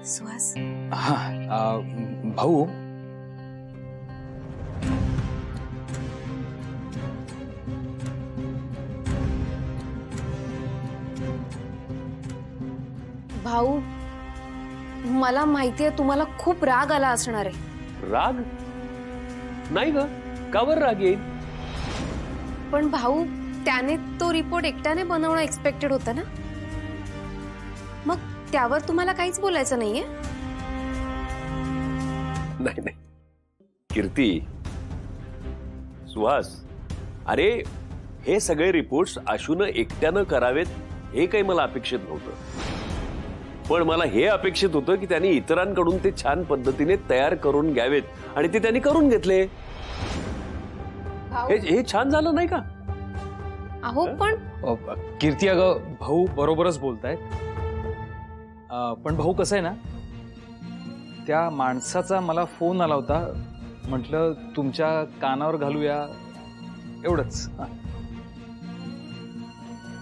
सुहास. हा, भाऊ, भाऊ, मला माहितीये तुम्हाला खूप राग आला असणार आहे. राग नाही ग, का बरं राग येईल? पण भाऊ, त्याने तो रिपोर्ट एकट्याने बनवणं एक्सपेक्टेड होतं ना, मग त्यावर तुम्हाला काहीच बोलायचं नाहीये? नाही नाही कीर्ती, सुहास, अरे हे सगळे रिपोर्ट्स आशूनं एकट्यानं करावेत हे काही मला अपेक्षित नव्हतं. पण मला हे अपेक्षित होतं की त्यांनी इतरांकडून ते छान पद्धतीने तयार करून घ्यावेत आणि ते त्यांनी करून घेतले. हे छान झालं नाही का? अहो पण कीर्ती, अगं भाऊ बरोबरच बोलतायत. पण भाऊ कसं आहे ना, त्या माणसाचा मला फोन आला होता, म्हटलं तुमच्या कानावर घालूया, एवढंच.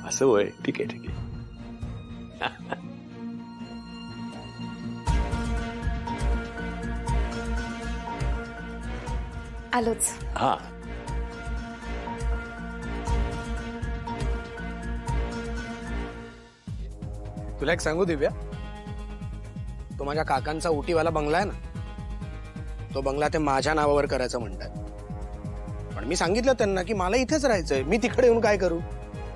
असं होय, ठीक आहे ठीक आहे. आलोच. हा, तुला एक सांगू दिव्या, तो माझ्या काकांचा उटीवाला बंगला आहे ना, तो बंगला ते माझ्या नावावर करायचं म्हणतात. पण मी सांगितलं त्यांना की मला इथेच राहायचंय, मी तिकडे येऊन काय करू,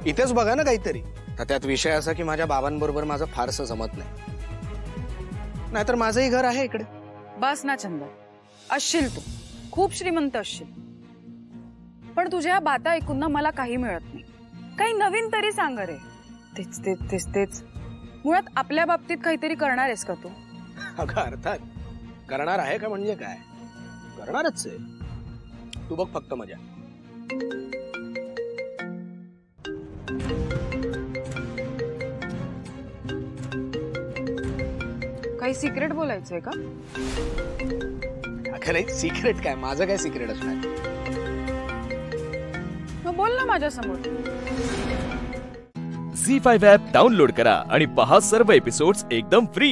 इथेच बघा ना काहीतरी. तर त्यात विषय असा की माझ्या बाबांबरोबर माझं फारसं जमत नाही, नाहीतर माझंही घर आहे इकडे. बस ना चंदा, असशील तू खूप श्रीमंत असशील, पण तुझ्या बाता ऐकून ना मला काही मिळत नाही. काही नवीन तरी सांग रे. तेच तेच तेच तेच. मुळात आपल्या बाबतीत काहीतरी करणार आहेस का तू? अगं अर्थात करणार आहे का, म्हणजे काय, करणारच आहे. तू बघ फक्त मजा. काही सिक्रेट बोलायचंय का? अगं नाही, सिक्रेट काय, माझं काय सिक्रेट असणार. मग बोल ना माझ्या समोर. झी5 ॲप डाउनलोड करा आणि पहा सर्व एपिसोड्स एकदम फ्री.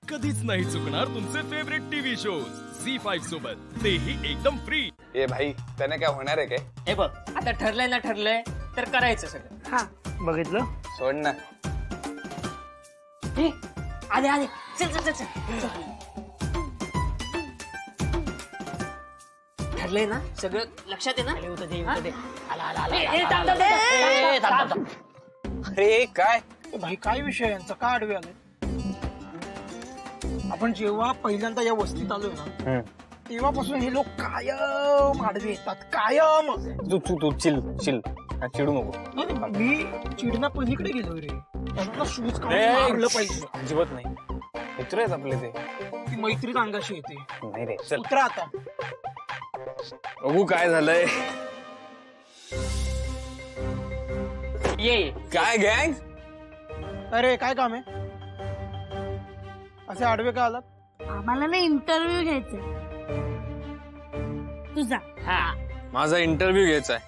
कधीच नाही चुकणार तुमचे फेवरेट टीव्ही शोज झी5 सोबत, तेही एकदम फ्री. ए भाई, त्याने काय होणार आहे काय? हे बघ, आता ठरलंय ना ठरलंय तर करायचं सगळं. हा बघितलं, सोड ना. आले आले, चल चल चल चल. ठरलंय ना सगळं, लक्षात आहे ना? अरे काय भाई, काय विषय यांचा? का आडवे आले? आपण जेव्हा पहिल्यांदा या वस्तीत आलोय ना, तेव्हापासून हे लोक कायम आडवे येतात, कायम. तू चिल चिडू नको. मी चिडना पलीकडे गेलो रे. त्यांना शूज काढलं पाहिजे. अजिबात नाही, मित्र आहेत आपले ते. ती मैत्रीत अंगाशी येते. नाही रे, चल उतरा आता. बघू काय झालंय. ये काय गँग? अरे काय काम आहे? असे आडवे का आलात? आम्हाला ना इंटरव्ह्यू घ्यायचा तुझा. हा, माझा इंटरव्ह्यू घ्यायचा आहे.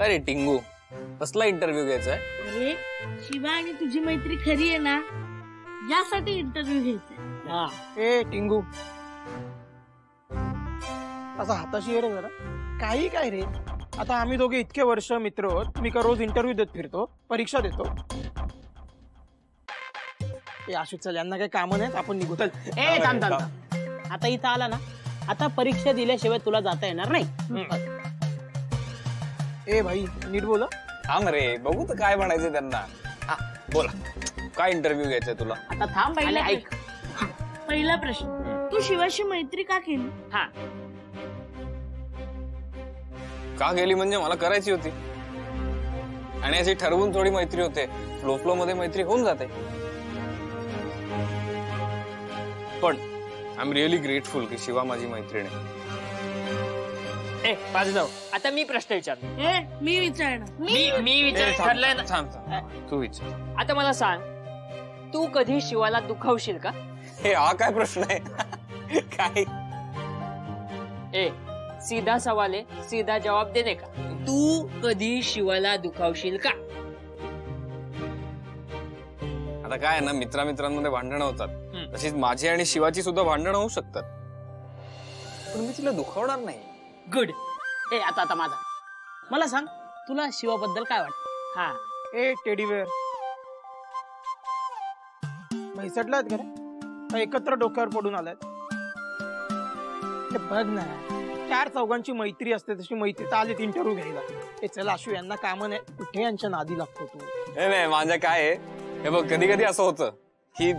अरे टिंगू, कसला इंटरव्ह्यू घ्यायचा आहे? अरे शिवा आणि तुझी मैत्री खरी आहे ना, यासाठी इंटरव्ह्यू घ्यायचा. ए टिंगू, असा हाताशी ये रे जरा. काही काय रे, आता आम्ही दोघे इतके वर्ष मित्र आहोत. मी का रोज इंटरव्ह्यू देत फिरतो, परीक्षा देतो. आशु चल, यांना काही कामं नाहीत, आपण निघू. चल. ए थांब. आता इथं आला ना, आता परीक्षा दिल्याशिवाय तुला जाता येणार नाही. ए भाई, नीट बोला. थांब रे, बघू तर काय म्हणायचं त्यांना. हा बोला, काय इंटरव्ह्यू घ्यायचा तुला? आता थांब पहिले, ऐक. पहिला प्रश्न, तू शिवाशी मैत्री का केली? हा, का गेली म्हणजे मला करायची होती, आणि अशी ठरवून थोडी मैत्री होते. फ्लो मध्ये मैत्री होऊन जाते. पण आय एम रिअली ग्रेटफुल की शिवा माझी मैत्रीण आहे. ए पाच जाऊ. आता मी प्रश्न विचारतो. मी विचारणार. मी विचार ठरलंय ना. थांब, तू विचार. आता मला सांग, तू कधी शिवाला दुखावशील का? हे हा काय प्रश्न आहे? काय? ए सीधा सवाल है, सीधा जवाब देने का. तू कधी शिवाला दुखावशील का? आता काय ना, मित्रांमध्ये भांडणं होतात, तशीच माझी आणि शिवाची सुद्धा भांडणं होऊ शकतात, पण मी तिला दुखावणार नाही. गुड. ए आता माझा, मला सांग, तुला शिवाबद्दल काय वाटतं? हा. ए टेडीवेअर, मैसटलात का रे? का एकत्र डोक्यावर पडून आलात? बघ ना, 4 चौघांची मैत्री असते तशी मैत्री. तर आलीत इंटरव्ह्यू घ्यायला. हे चल आशू, यांना कामं नाही, कुठे यांच्या नादी लागतो तू? नाही, माझं काय आहे, हे बघ, कधी कधी असं होतं की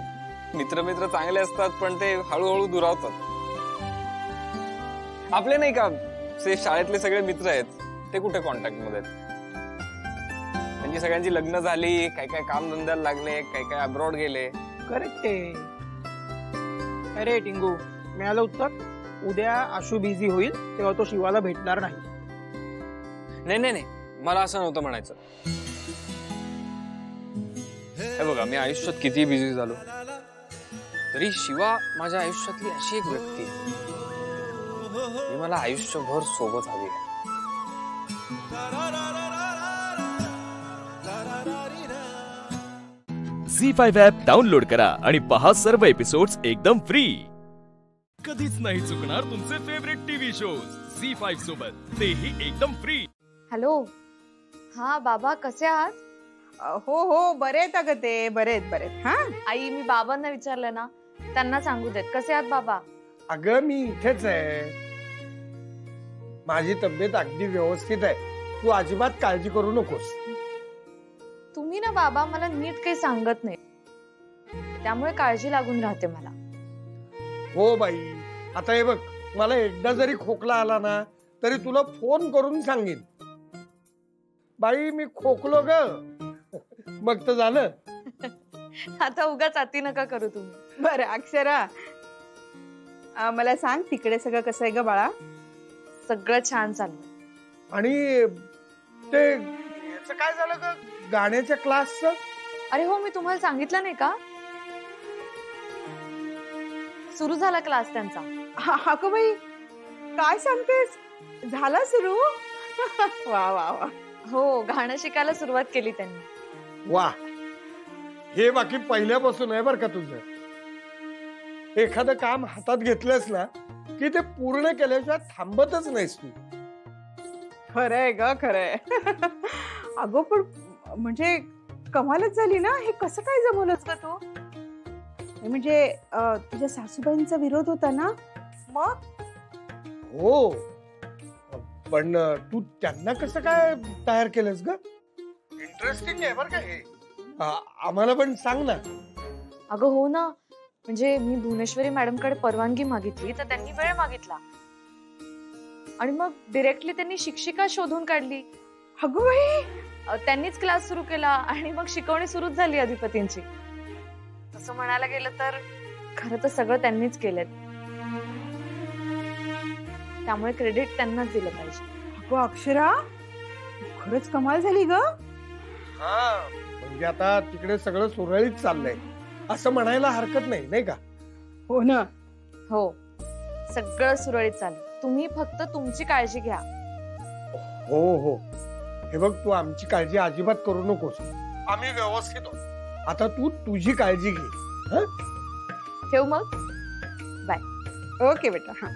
मित्र चांगले असतात, पण ते हळूहळू दुरावतात. आपले नाही का शाळेतले सगळे मित्र आहेत, ते कुठे कॉन्टॅक्ट मध्ये आहेत. त्यांची सगळ्यांची लग्न झाली, काय काय काम धंद्याला लागले, काय काय अब्रॉड गेले. करेक्ट आहे. अरे टिंगू, मिळालं उत्तर. उद्या आशू बिझी होईल, तेव्हा तो शिवाला भेटणार नाही. नाही, मला असं नव्हतं म्हणायचं. हे बघा, मी आयुष्यात किती बिझी झालो तरी शिवा माझ्या आयुष्यातली अशी एक व्यक्ती आहे, मी मला आयुष्यभर सोबत हवी आहे. झी5 ॲप डाउनलोड करा आणि पहा सर्व एपिसोड्स एकदम फ्री. कधीच नाही चुकणार तुमचे फेवरेट टीव्ही शोज झी5 सोबत, तेही एकदम फ्री. हॅलो. हा बाबा, कसे आहात? हो बरे आहेत अगं ते. बरे आहेत. हा आई, मी बाबांना विचारलं ना, त्यांना सांगू देत. कसे आहात बाबा? अगं मी इथेच आहे, माझी तब्येत अगदी व्यवस्थित आहे, तू अजिबात काळजी करू नकोस. तुम्ही ना बाबा मला नीट काही सांगत नाही, त्यामुळे काळजी लागून राहते मला. हो बाई, आता हे बघ, मला एकदा जरी खोकला आला ना तरी तुला फोन करून सांगेन, बाई मी खोकलो ग, मग तर झालं. आता उगाच अति नका करू तुम्ही. बरं अक्षरा, मला सांग, तिकडे सगळं कसं आहे ग बाळा? सगळं छान चाललं. आणि ते काय झालं ग गाण्याच्या क्लासचं? अरे हो, मी तुम्हाला सांगितलं नाही का, सुरू झाला क्लास त्यांचा. हा बाई, काय सांगतेस? झाला सुरू? वा वा वा. हो, गाणं शिकायला सुरुवात केली त्यांनी. वा, हे बाकी पहिल्यापासून आहे बरं का तुझं. एखादं काम हातात घेतलंस ना की ते पूर्ण केल्याशिवाय थांबतच नाहीस तू. खरंय ग, खरंय. अगो पण म्हणजे कमालच झाली ना. हे कसं काय जमवलंच का तू? म्हणजे तुझ्या सासूबाईंचा विरोध होता ना मग? हो, पण तू त्यांना कसं काय तयार केलंस ग? इंटरेस्टिंग आहे बरं का हे. आम्हाला पण सांग ना. अगं हो ना, म्हणजे मी भुवनेश्वरी मॅडमकडे परवानगी मागितली तर त्यांनी वेळ मागितला आणि मग डिरेक्टली त्यांनी शिक्षिका शोधून काढली. अगं बाई, त्यांनीच क्लास सुरू केला आणि मग शिकवणी सुरूच झाली अधिपतींची. तसं म्हणायला गेलं तर खरं तर सगळं त्यांनीच केलंय, त्यामुळे क्रेडिट त्यांनाच दिलं पाहिजे. अगं अक्षरा, खरंच कमाल झाली ग. हा, म्हणजे आता तिकडे सगळं सुरळीत चाललंय असं म्हणायला हरकत नाही, नाही का? हो ना. हो, सगळं सुरळीत चालू. तुम्ही फक्त तुमची काळजी घ्या. हो हो, हे बघ, तू आमची काळजी अजिबात करू नकोस. आम्ही व्यवस्थित आहोत. आता तू तुझी काळजी घे. हं? ठेव मग. बाय. ओके बेटा. हा,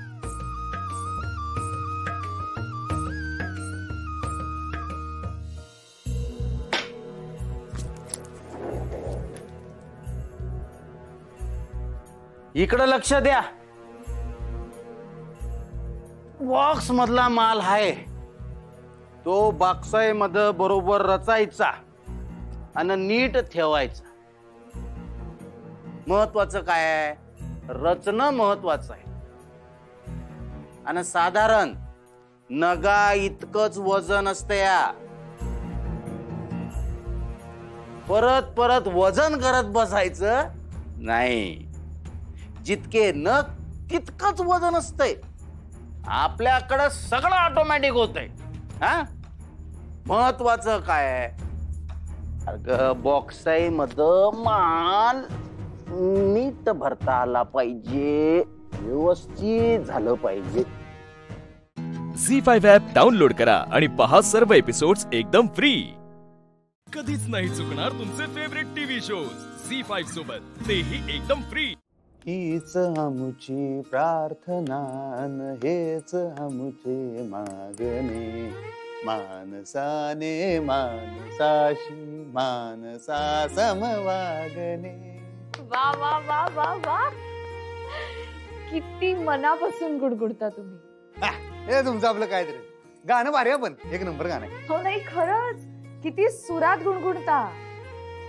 इकडं लक्ष द्या. बॉक्स मधला माल आहे तो बॉक्साई मध्ये बरोबर रचायचा आणि नीट ठेवायचा. महत्वाचं काय आहे? रचणं महत्वाचं आहे. आणि साधारण नगा इतकंच वजन असते. परत परत वजन करत बसायचं नाही. जितके नग तितकंच वजन असतंय. आपल्याकडे सगळं ऑटोमॅटिक होतंय. हा, महत्वाचं काय? बॉक्साई मध्ये माल नीट भरता आला पाहिजे, व्यवस्थित झालं पाहिजे. झी5 ॲप डाउनलोड करा आणि पहा सर्व एपिसोड्स एकदम फ्री. कधीच नाही चुकणार तुमचे फेवरेट टीव्ही शोज झी5 सोबत, तेही एकदम फ्री. हीच आमची प्रार्थना हेच आमचे मागणे, मानसाने मानसाशी मानसा समवागणे. वा वा वा वा वा, किती मनापासून गुणगुणता तुम्ही. हे तुमचं आपलं काय तरी गाणं भारी आहे, पण एक नंबर गाणं आहे. हो नाही, खरंच किती सुरात गुणगुणता.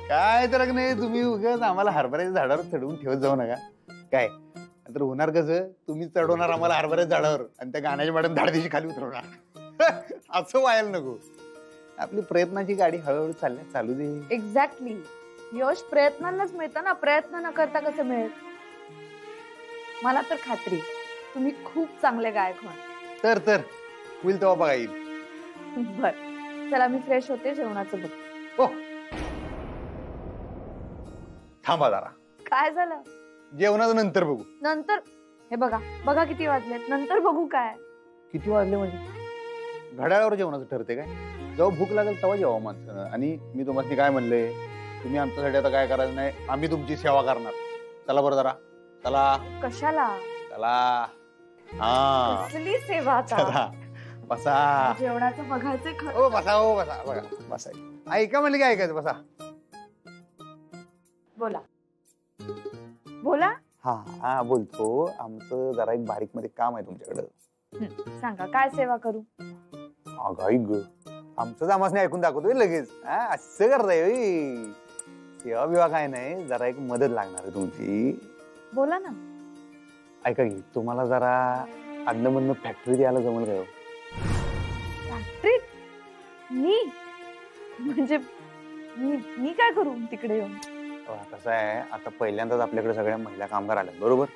काय तर नाही, तुम्ही उगाच आम्हाला हरभऱ्याच्या झाडावर चढवून ठेवत जाऊ नका. काय तर होणार कसं, तुम्ही चढवणार आम्हाला हरभऱ्याच्या झाडावर आणि त्या गाण्याच्या मॅडम धाडदिशी खाली उतरवणार. असं व्हायला नको. आपली प्रयत्नाची गाडी हळूहळू चालू दे. एक्झॅक्टली. यश प्रयत्नांनाच मिळतं ना, प्रयत्न न करता कसं मिळेल? मला तर खात्री तुम्ही खूप चांगले गायक व्हाल. तर होईल तेव्हा बघा येईल. बर, चला मी फ्रेश होते, जेवणाचं बघ. हो, थांबा जरा. काय झालं? जेवणाचं नंतर बघू. नंतर? हे बघा बघा किती वाजलेत. नंतर बघू काय? किती वाजले म्हणजे? घड्याळावर जेवणाचं ठरते काय? जेव्हा भूक लागेल तेव्हा जेवा माणसं. आणि मी तुम्हाला काय म्हणले, तुम्ही आमच्यासाठी आता काय करायचं नाही, आम्ही तुमची सेवा करणार. चला बरं जरा. चला. कशाला? चला. हा, कसली सेवा आता? चला बसा. जेवणाचं बघायचं खरं. हो बसा, हो बसा, बघा बसा. ऐका म्हणले काय ऐकायचं, बसा. बोला बोला. हा बोलतो. आमचं जरा एक बारीक मध्ये काम आहे तुमच्याकडं. सांगा, काय सेवा करू? अगं आमचंच आम्हाला ऐकून दाखवतोय लगेच. असं करताय सेवा बिवा काय नाही, जरा एक मदत लागणार आहे तुमची. बोला ना. ऐका की, तुम्हाला जरा अन्न फॅक्टरी द्यायला जमल काय? फॅक्टरीत? मी म्हणजे मी काय करू तिकडे येऊन? कसं आहे, आता पहिल्यांदाच आपल्याकडे सगळ्या महिला कामगार आल्या बरोबर.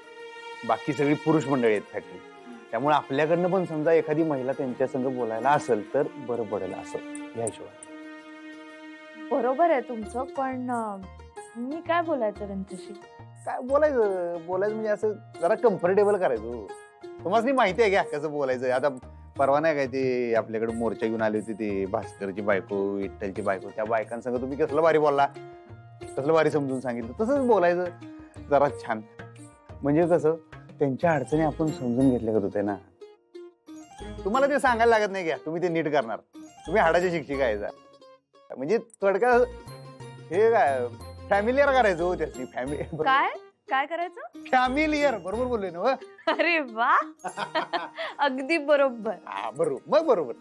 बाकी सगळी पुरुष मंडळी आहेत फॅक्टरी. त्यामुळे आपल्याकडनं पण समजा एखादी महिला त्यांच्या संग बोलायला असेल तर बरं पडेल, असं या हिशोबाने. बरोबर आहे तुमचं, पण मी काय बोलायचं त्यांच्याशी? काय बोलायचं म्हणजे असं जरा कम्फर्टेबल करायचं. तुम्हाला माहिती आहे का कसं बोलायचं? आता परवा नाही काय ती आपल्याकडे मोर्चा घेऊन आली होती ती भास्करची बायको विठ्ठलची बायको, त्या बायकांसंग तुम्ही कसलं भारी बोलला, कसलं भारी समजून सांगितलं. तसंच बोलायचं जरा छान, म्हणजे कसं त्यांच्या अडचणी आपण समजून घेतल्या होते ना. तुम्हाला ते सांगायला लागत नाही, घ्या तुम्ही ते नीट करणार, तुम्ही हाडाचे शिक्षिका आहे. म्हणजे थोडक्यात हे काय फॅमिलियर करायचं हो त्याची. फॅमिली काय करायचं? फॅमिलियर, बरोबर बोललोय ना? अरे वा, अगदी बरोबर. हा बरोबर, मग बरोबर.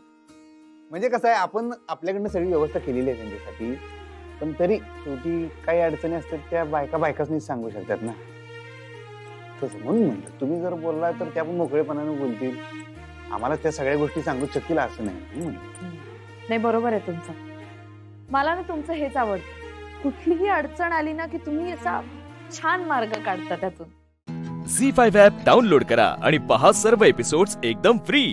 म्हणजे कसं आहे, आपण आपल्याकडनं सगळी व्यवस्था केलेली आहे त्यांच्यासाठी, पण तरी शेवटी काही अडचणी असतात त्या बायकाच नाही सांगू शकतात ना. तसं म्हणून म्हणलं तुम्ही जर बोलला तर त्या पण मोकळेपणाने बोलतील, आम्हाला त्या सगळ्या गोष्टी सांगू शकतील असं नाही. नाही, बरोबर आहे तुमचं. मला ना तुमचं हेच आवडतं, कुठलीही अडचण आली ना की तुम्ही असा छान मार्ग काढता त्यातून. झी5 ॲप डाउनलोड करा आणि पहा सर्व एपिसोड्स एकदम फ्री.